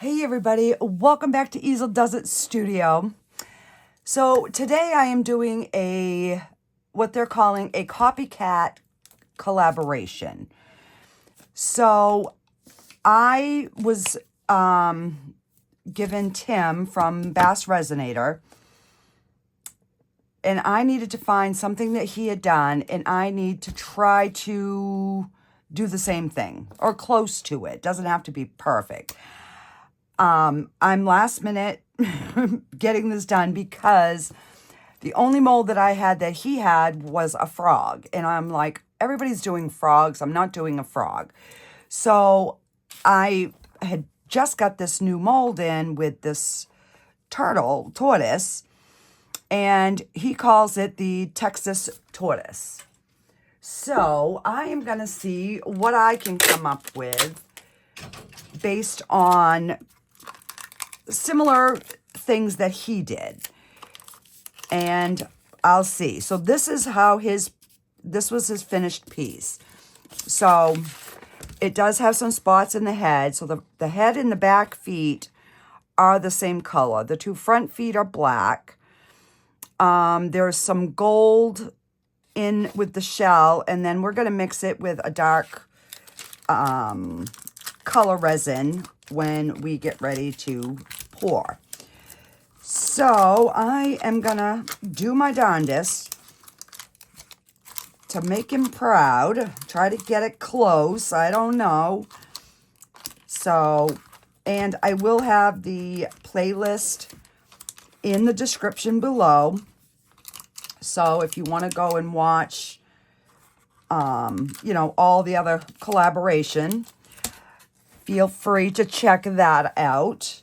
Hey everybody, welcome back to Easeldoesitstudio. So today I am doing what they're calling a copycat collaboration. So I was given Tim from Bass Resonator, and I needed to find something that he had done, and I need to try to do the same thing or close to it. Doesn't have to be perfect. I'm last minute getting this done because the only mold that I had that he had was a frog. And I'm like, everybody's doing frogs. I'm not doing a frog. So I had just got this new mold in with this tortoise, and he calls it the Texas tortoise. So I am going to see what I can come up with based on similar things that he did, and I'll see. So this is how this was his finished piece. So it does have some spots in the head. So the head and the back feet are the same color. The two front feet are black. There's some gold in with the shell, and then we're going to mix it with a dark color resin when we get ready to pour. So I am gonna do my darndest to make him proud. Try to get it close. I don't know. So, and I will have the playlist in the description below. So if you want to go and watch, all the other collaboration, feel free to check that out.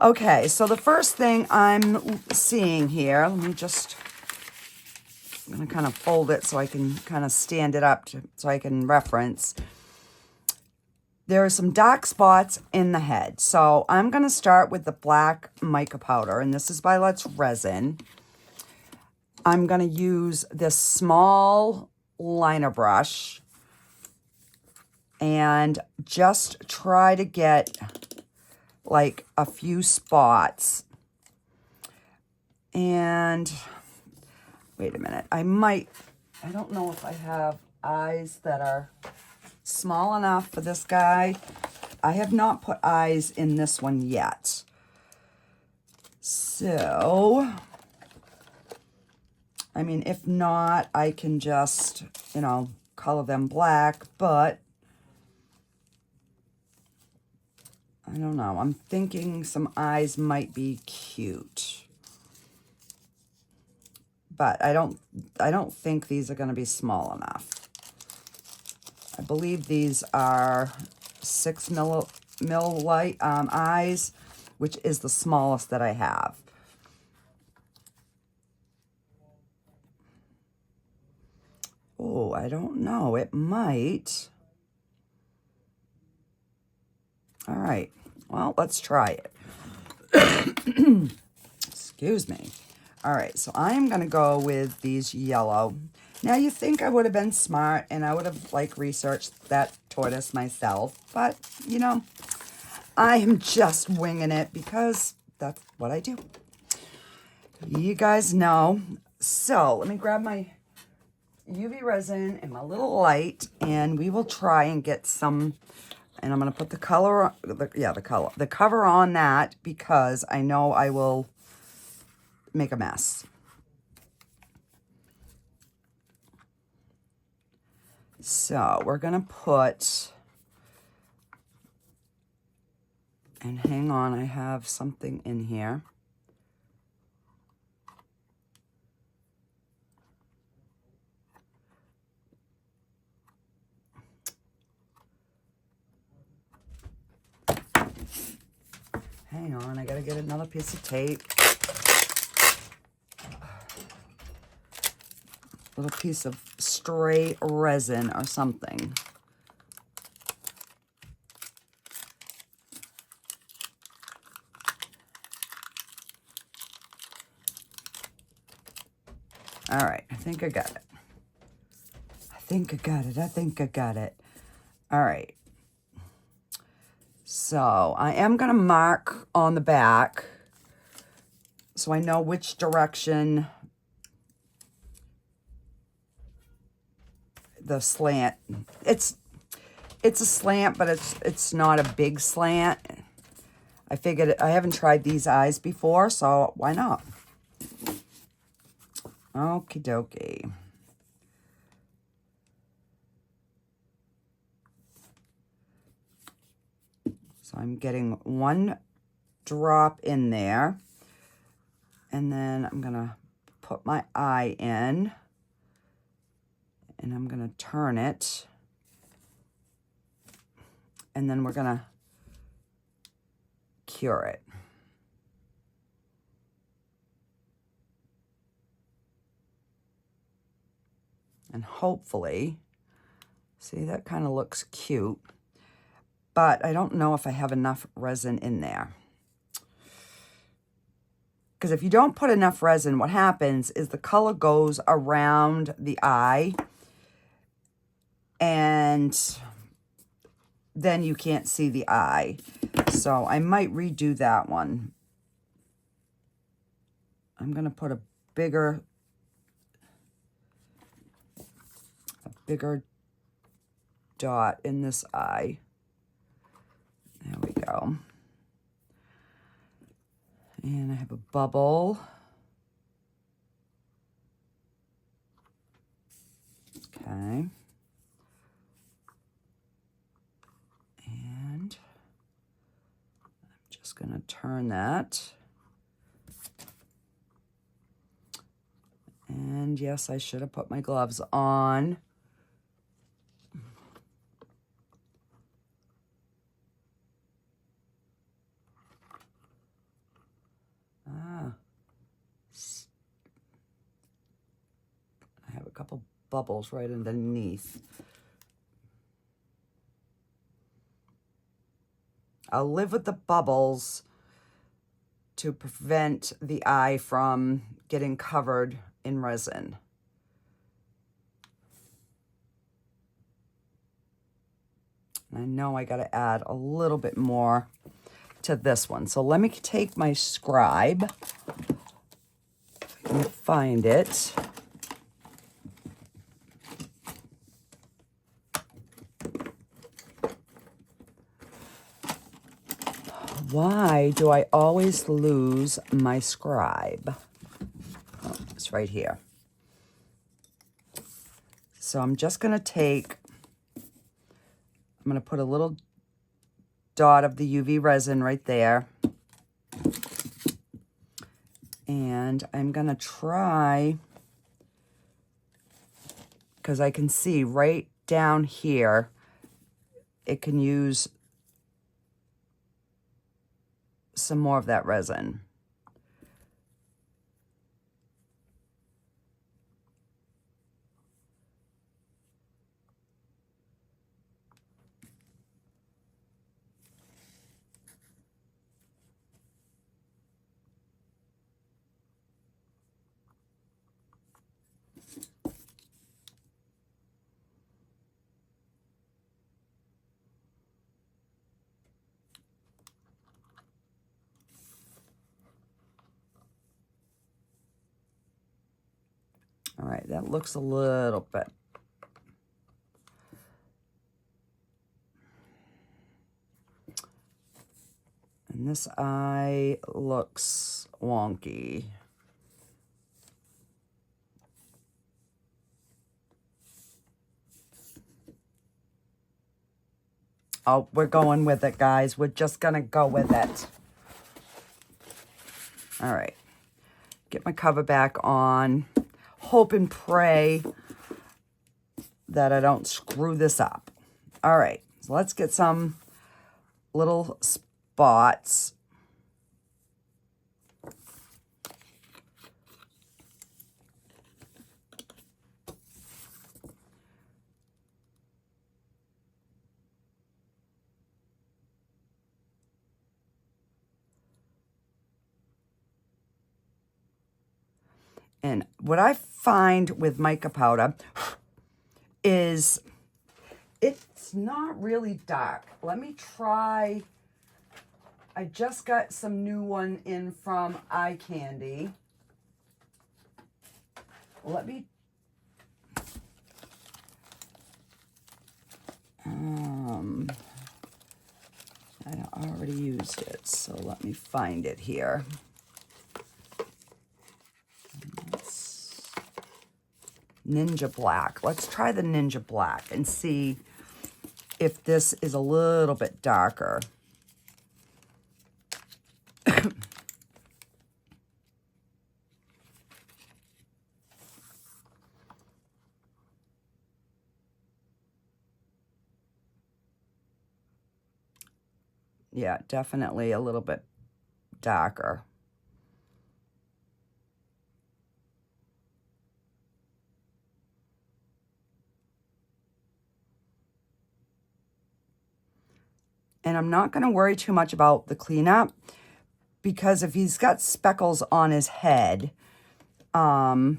Okay, so the first thing I'm seeing here, I'm going to kind of fold it so I can kind of stand it up so I can reference. There are some dark spots in the head. So I'm going to start with the black mica powder, and this is by Let's Resin. I'm going to use this small liner brush and just try to get like a few spots. And wait a minute, I don't know if I have eyes that are small enough for this guy. I have not put eyes in this one yet. So, I mean, if not, I can just, color them black, but I don't know. I'm thinking some eyes might be cute. But I don't think these are going to be small enough. I believe these are 6 mil light eyes, which is the smallest that I have. Oh, I don't know. It might. All right. Well, let's try it. Excuse me. All right, so I'm going to go with these yellow. Now, you think I would have been smart and I would have, researched that tortoise myself. But, I am just winging it because that's what I do. You guys know. So, let me grab my UV resin and my little light, and we will try and get some. And I'm going to put the cover on that because I know I will make a mess. So we're going to put, and hang on, I have something in here. Hang on, I gotta get another piece of tape. Little piece of stray resin or something. All right, I think I got it. I think I got it. All right. So I am going to mark on the back so I know which direction the slant. It's a slant, but it's not a big slant. I figured I haven't tried these eyes before, so why not? Okie dokie. So I'm getting one drop in there, and then I'm gonna put my eye in, and I'm gonna turn it, and then we're gonna cure it. And hopefully, see, that kind of looks cute, but I don't know if I have enough resin in there. Because if you don't put enough resin, what happens is the color goes around the eye, and then you can't see the eye. So I might redo that one. I'm going to put a bigger dot in this eye. There we go. And I have a bubble. Okay. And I'm just going to turn that. And yes, I should have put my gloves on. I have a couple bubbles right underneath. I'll live with the bubbles to prevent the eye from getting covered in resin. And I know I got to add a little bit more to this one. So let me take my scribe and find it. Why do I always lose my scribe? Oh, it's right here. So I'm just going to take, I'm going to put a little dot of the UV resin right there. And I'm going to try, because I can see right down here, it can use some more of that resin. All right, that looks a little bit. And this eye looks wonky. Oh, we're going with it, guys. We're just going to go with it. All right. Get my cover back on. Hope and pray that I don't screw this up. All right. So let's get some little spots. And what I find with mica powder is it's not really dark. Let me try I just got some new one in from Eye Candy. Let me... I already used it, so let me find it here. Ninja Black. Let's try the Ninja Black and see if this is a little bit darker. Yeah, definitely a little bit darker. And I'm not going to worry too much about the cleanup, because if he's got speckles on his head, I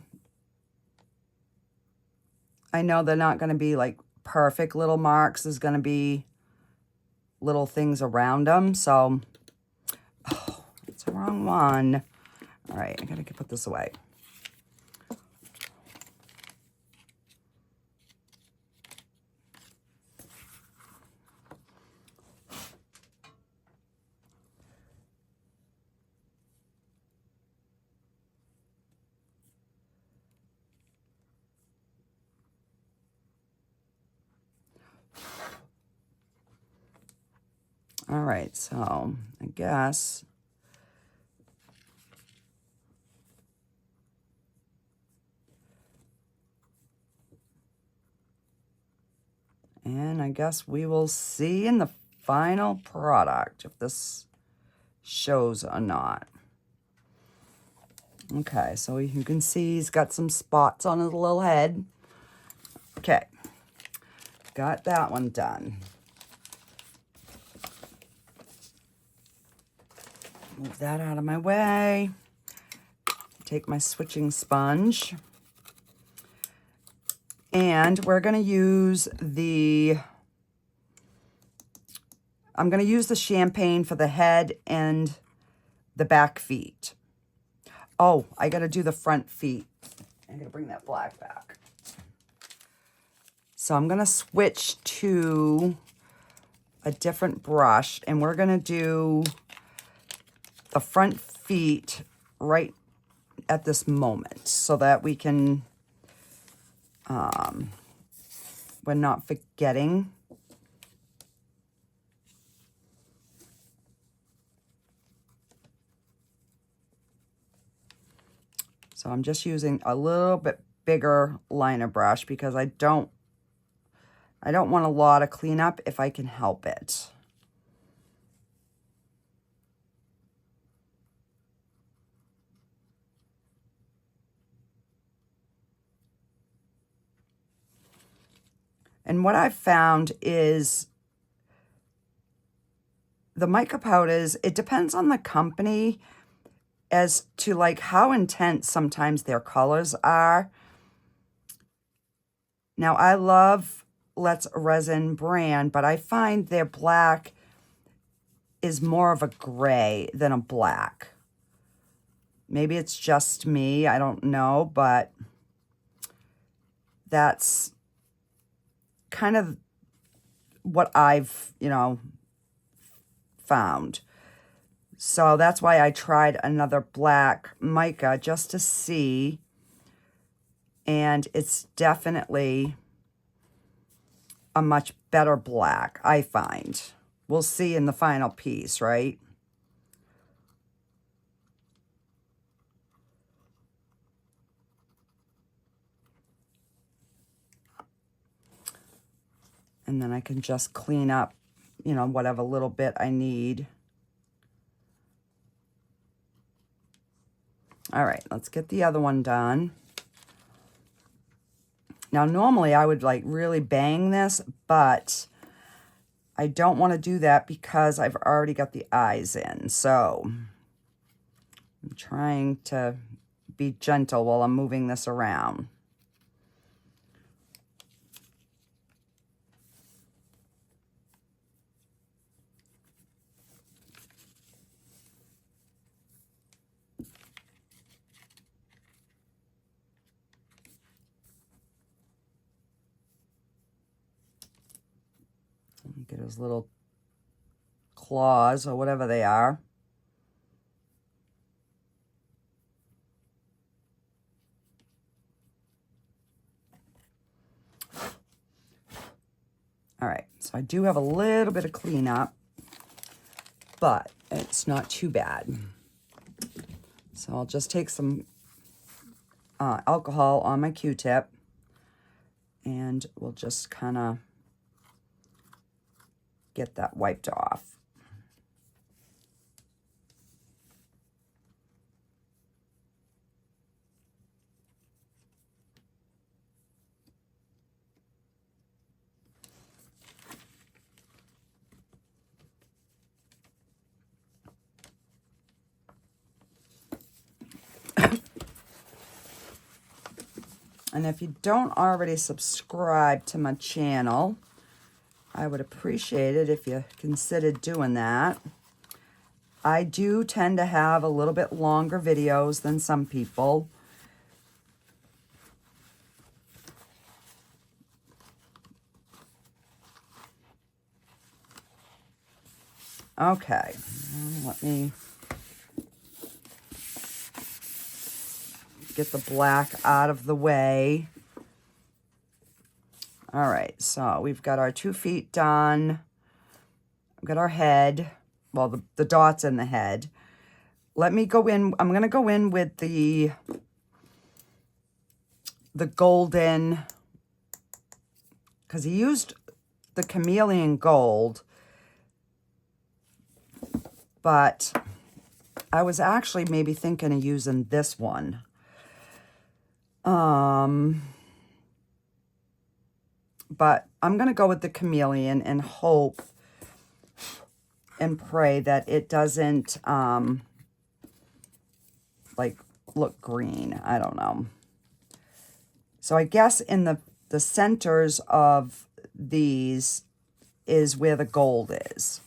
know they're not going to be like perfect little marks. There's going to be little things around them. So, oh, it's the wrong one. All right, I got to put this away. All right, so I guess we will see in the final product if this shows or not. Okay, so you can see he's got some spots on his little head. Okay, got that one done. Move that out of my way. Take my switching sponge. And we're going to use I'm going to use the champagne for the head and the back feet. Oh, I got to do the front feet. I'm going to bring that black back. So I'm going to switch to a different brush, and we're going to do the front feet right at this moment so that we can, we're not forgetting. So I'm just using a little bit bigger liner brush because I don't want a lot of cleanup if I can help it. And what I've found is the mica powders, it depends on the company as to like how intense sometimes their colors are. Now I love Let's Resin brand, but I find their black is more of a gray than a black. Maybe it's just me, I don't know, but that's kind of what I've, found. So that's why I tried another black mica just to see. And it's definitely a much better black, I find. We'll see in the final piece, right? And then I can just clean up, whatever little bit I need. All right, let's get the other one done. Now, normally I would like really bang this, but I don't want to do that because I've already got the eyes in. So I'm trying to be gentle while I'm moving this around. Get his little claws or whatever they are. All right, so I do have a little bit of cleanup, but it's not too bad. So I'll just take some alcohol on my Q-tip, and we'll just kind of get that wiped off. And if you don't already subscribe to my channel, I would appreciate it if you considered doing that. I do tend to have a little bit longer videos than some people. Okay, let me get the black out of the way. All right, so we've got our 2 feet done. We've got our head, well, the dots in the head. Let me go in, I'm gonna go in with the golden, because he used the chameleon gold, but I was actually maybe thinking of using this one. But I'm going to go with the chameleon and hope and pray that it doesn't, like, look green. I don't know. So I guess in the centers of these is where the gold is.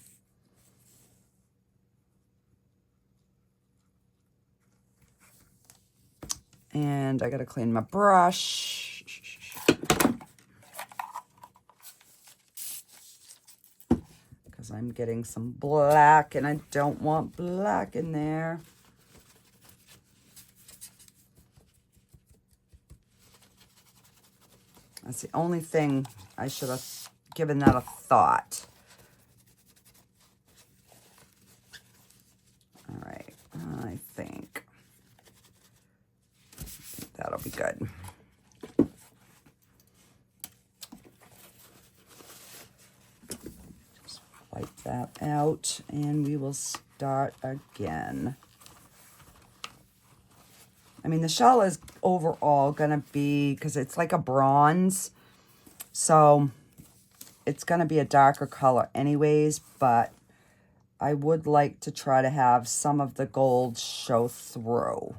And I got to clean my brush. Because I'm getting some black and I don't want black in there. That's the only thing I should have given that a thought. All right, I think that'll be good. Just wipe that out and we will start again. I mean, the shell is overall going to be, because it's like a bronze, so it's going to be a darker color anyways, but I would like to try to have some of the gold show through.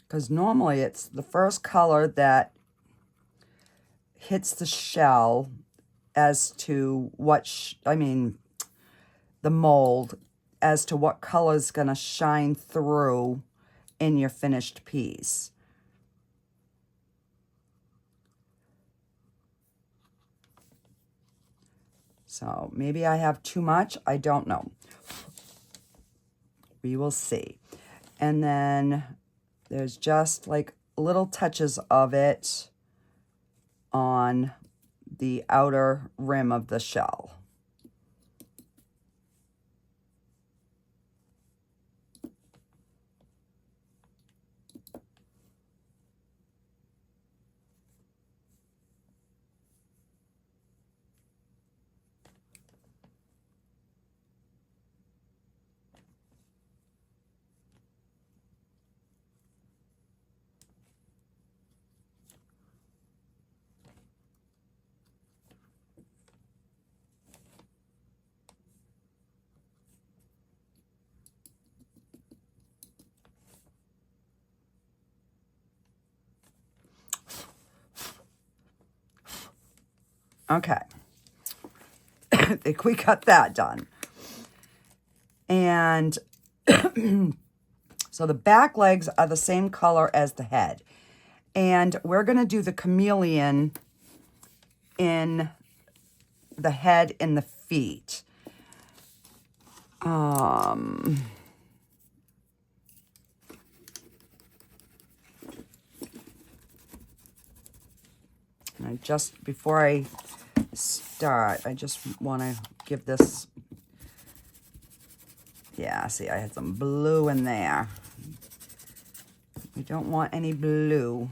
Because normally it's the first color that hits the shell as to what, the mold, as to what color is going to shine through in your finished piece. So maybe I have too much. I don't know. We will see. And then there's just like little touches of it on the outer rim of the shell. Okay. I think we got that done. And so the back legs are the same color as the head. And we're going to do the chameleon in the head and the feet. And I just, before I start, I just want to give this, yeah, see, I had some blue in there. We don't want any blue.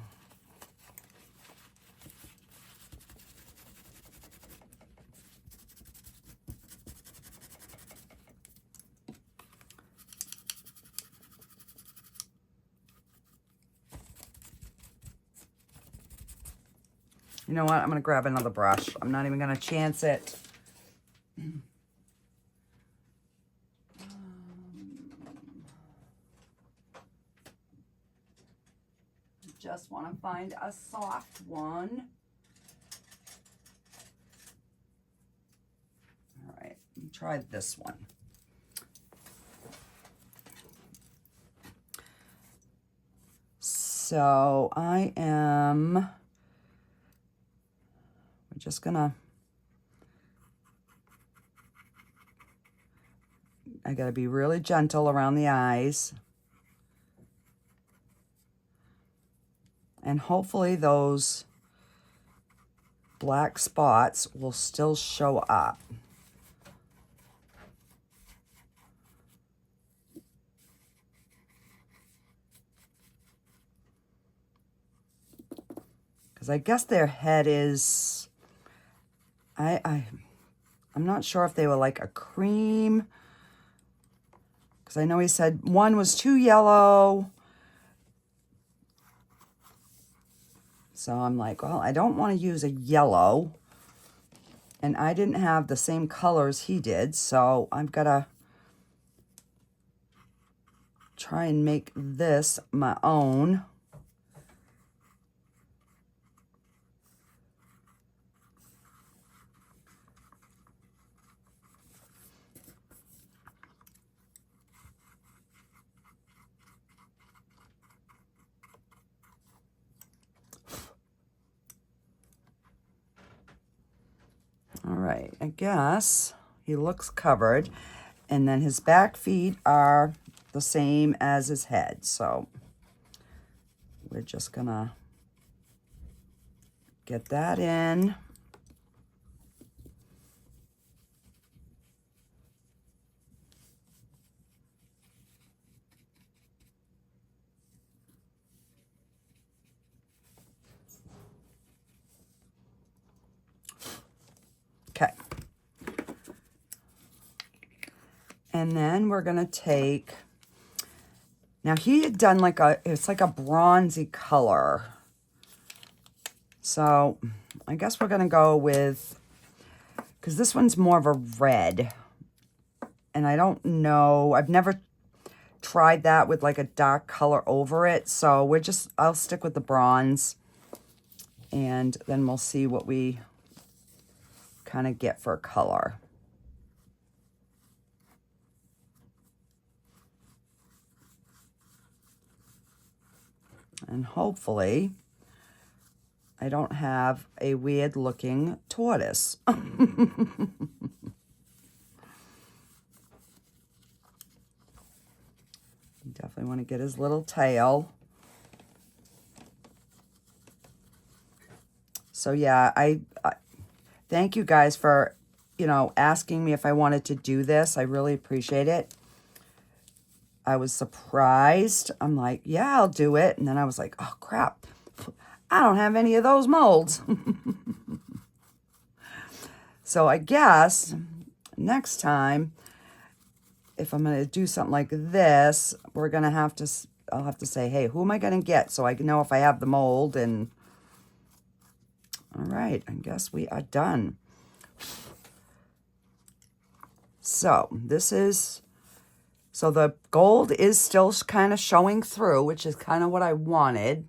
You know what? I'm going to grab another brush. I'm not even going to chance it. Just want to find a soft one. All right, let me try this one. So we're just gonna, I gotta be really gentle around the eyes. And hopefully those black spots will still show up. Because I guess their head is, I'm not sure if they were like a cream. Because I know he said one was too yellow. So I'm like, well, I don't want to use a yellow. And I didn't have the same colors he did. So I've got to try and make this my own. All right, I guess he looks covered. And then his back feet are the same as his head. So we're just gonna get that in. Okay. And then we're going to take, now he had done like it's like a bronzy color. So I guess we're going to go with, because this one's more of a red. And I don't know, I've never tried that with like a dark color over it. So I'll stick with the bronze. And then we'll see what we kind of get for color. And hopefully I don't have a weird looking tortoise. Definitely want to get his little tail. So yeah, I thank you guys for, asking me if I wanted to do this. I really appreciate it. I was surprised. I'm like, yeah, I'll do it. And then I was like, oh, crap. I don't have any of those molds. So I guess next time, if I'm going to do something like this, we're going to have to, I'll have to say, hey, who am I going to get? So I can know if I have the mold. And all right, I guess we are done. So this is, so the gold is still kind of showing through, which is kind of what I wanted.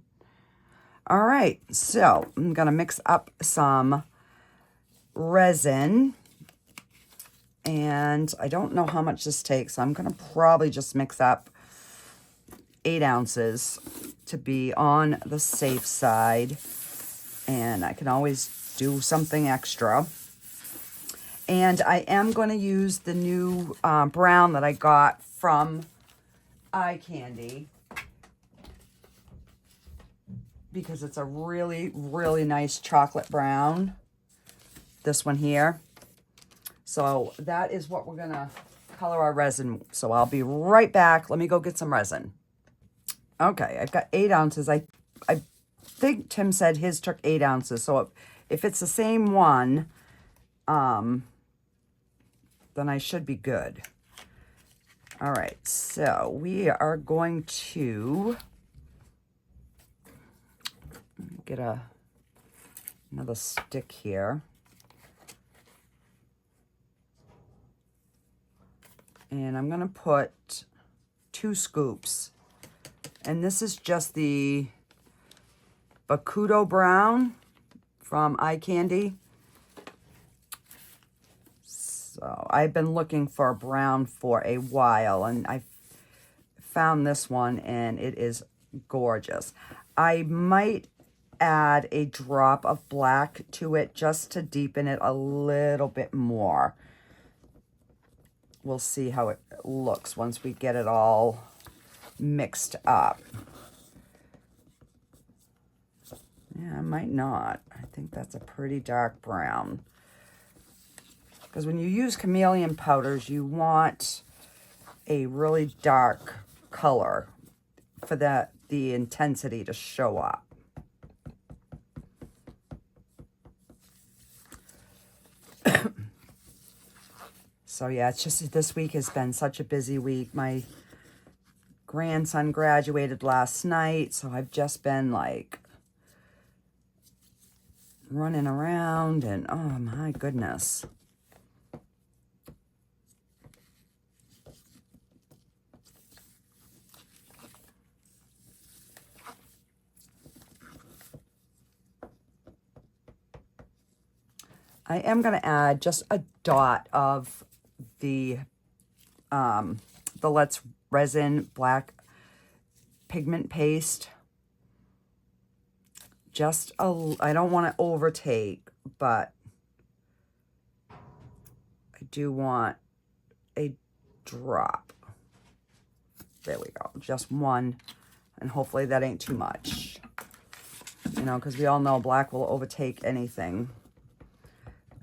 All right, so I'm going to mix up some resin. And I don't know how much this takes. So I'm going to probably just mix up 8 ounces to be on the safe side. And I can always do something extra. And I am going to use the new brown that I got from Eye Candy, because it's a really, really nice chocolate brown, this one here. So that is what we're going to color our resin. So I'll be right back. Let me go get some resin. Okay, I've got 8 ounces. I think Tim said his took 8 ounces. So if it's the same one, then I should be good. All right, so we are going to get another stick here. And I'm going to put 2 scoops. And this is just the Bakudo Brown from Eye Candy. So I've been looking for a brown for a while, and I found this one, and it is gorgeous. I might add a drop of black to it just to deepen it a little bit more. We'll see how it looks once we get it all mixed up. Yeah, I might not. I think that's a pretty dark brown. Because when you use chameleon powders, you want a really dark color for the intensity to show up. So yeah, it's just this week has been such a busy week. My grandson graduated last night, so I've just been like running around, and oh my goodness. I am going to add just a dot of the Let's Resin Black Pigment Paste. Just I don't want to overtake, but I do want a drop. There we go. Just one, and hopefully that ain't too much. You know, because we all know black will overtake anything.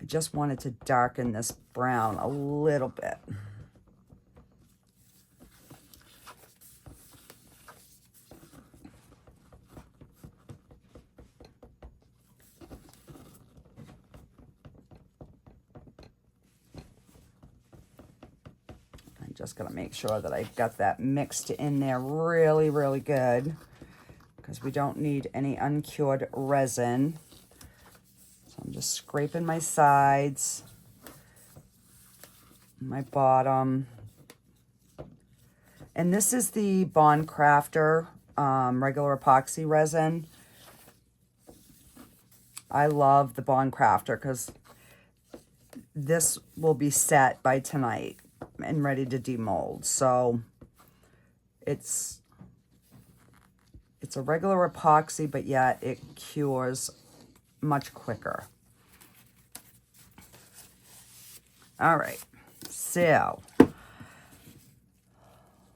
I just wanted to darken this brown a little bit. I'm just going to make sure that I've got that mixed in there really, really good, because we don't need any uncured resin. So I'm just scraping my sides, my bottom. And this is the Bond Craftor regular epoxy resin. I love the Bond Craftor because this will be set by tonight and ready to demold. So it's a regular epoxy, but yet it cures much quicker. All right, so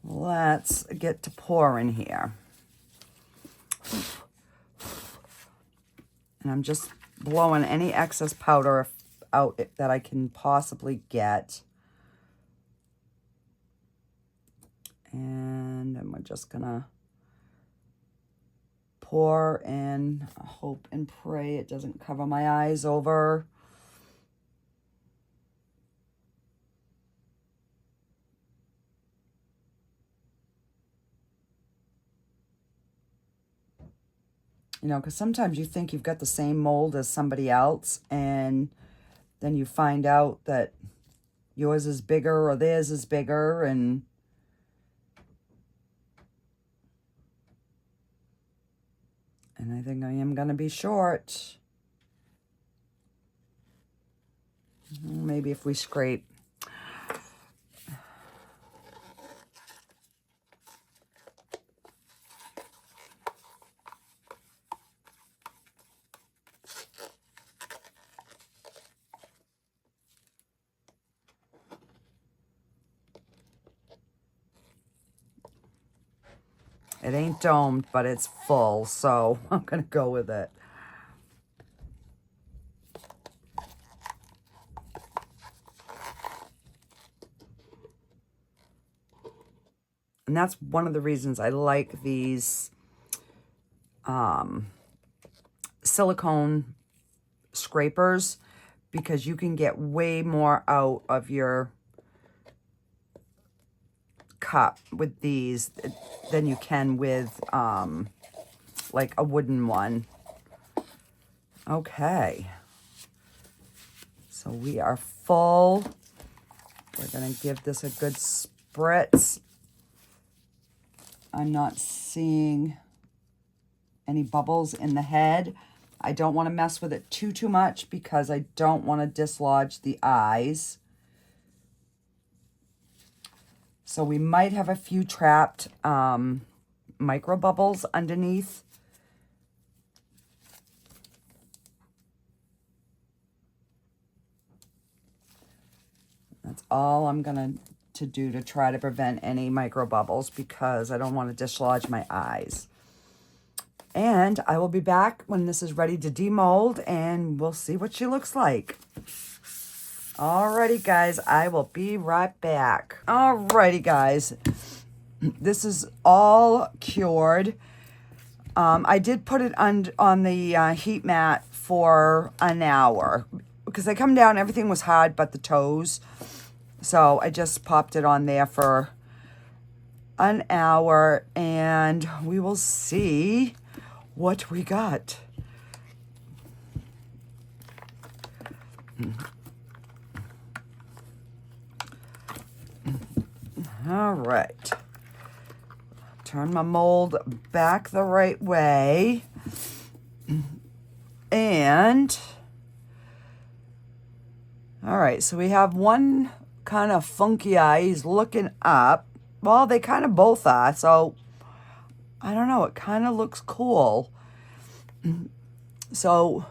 let's get to pouring here. And I'm just blowing any excess powder out that I can possibly get. And then we're just gonna pour and hope and pray it doesn't cover my eyes over. You know, because sometimes you think you've got the same mold as somebody else, and then you find out that yours is bigger or theirs is bigger, and I think I am going to be short. Maybe if we scrape. It ain't domed, but it's full, so I'm going to go with it. And that's one of the reasons I like these silicone scrapers, because you can get way more out of your cup with these than you can with like a wooden one. Okay, so we are full. We're gonna give this a good spritz. I'm not seeing any bubbles in the head. I don't want to mess with it too much because I don't want to dislodge the eyes. So we might have a few trapped micro bubbles underneath. That's all I'm going to do to try to prevent any micro bubbles, because I don't want to dislodge my eyes. And I will be back when this is ready to demold, and we'll see what she looks like. Alrighty, guys, I will be right back. Alrighty, guys, this is all cured. I did put it on the heat mat for an hour, because I come down, everything was hard but the toes. So I just popped it on there for an hour, and we will see what we got. All right. Turn my mold back the right way. And, all right, so we have one kind of funky eye. He's looking up. Well, they kind of both are, so I don't know. It kind of looks cool. So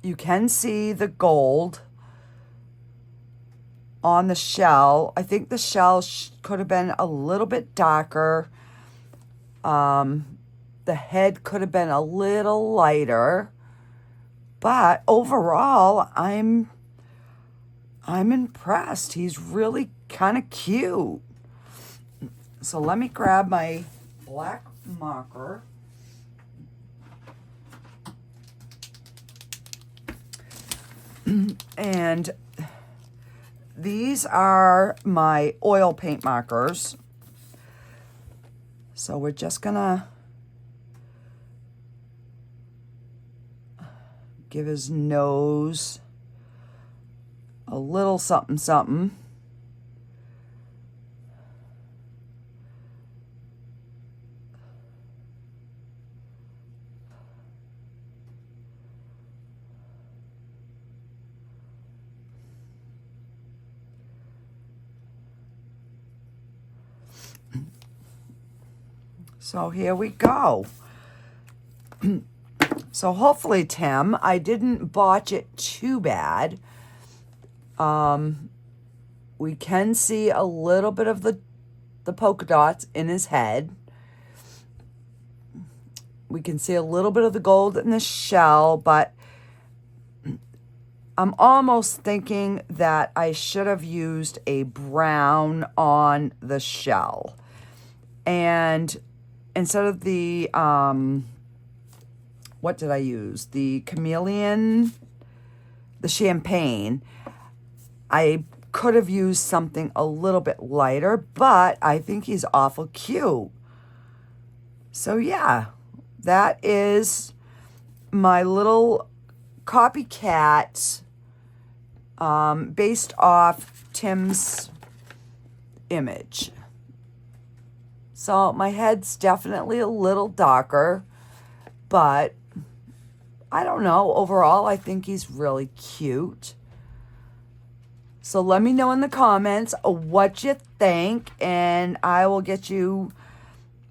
you can see the gold on the shell. I think the shell could have been a little bit darker. The head could have been a little lighter. But overall, I'm impressed. He's really kind of cute. So let me grab my black marker. And these are my oil paint markers. So we're just gonna give his nose a little something something. So here we go. So hopefully, Tim, I didn't botch it too bad. We can see a little bit of the polka dots in his head. We can see a little bit of the gold in the shell, but I'm almost thinking that I should have used a brown on the shell. And instead of the, what did I use? The chameleon, the champagne. I could have used something a little bit lighter, but I think he's awful cute. So yeah, that is my little copycat based off Tim's image. So my head's definitely a little darker, but I don't know. Overall, I think he's really cute. So let me know in the comments what you think, and I will get you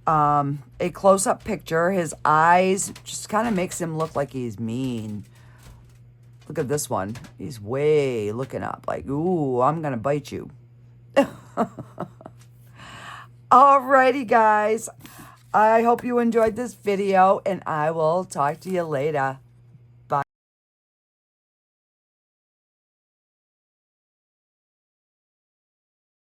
a close-up picture. His eyes just kind of makes him look like he's mean. Look at this one. He's way looking up like, ooh, I'm going to bite you. Alrighty, guys. I hope you enjoyed this video, and I will talk to you later.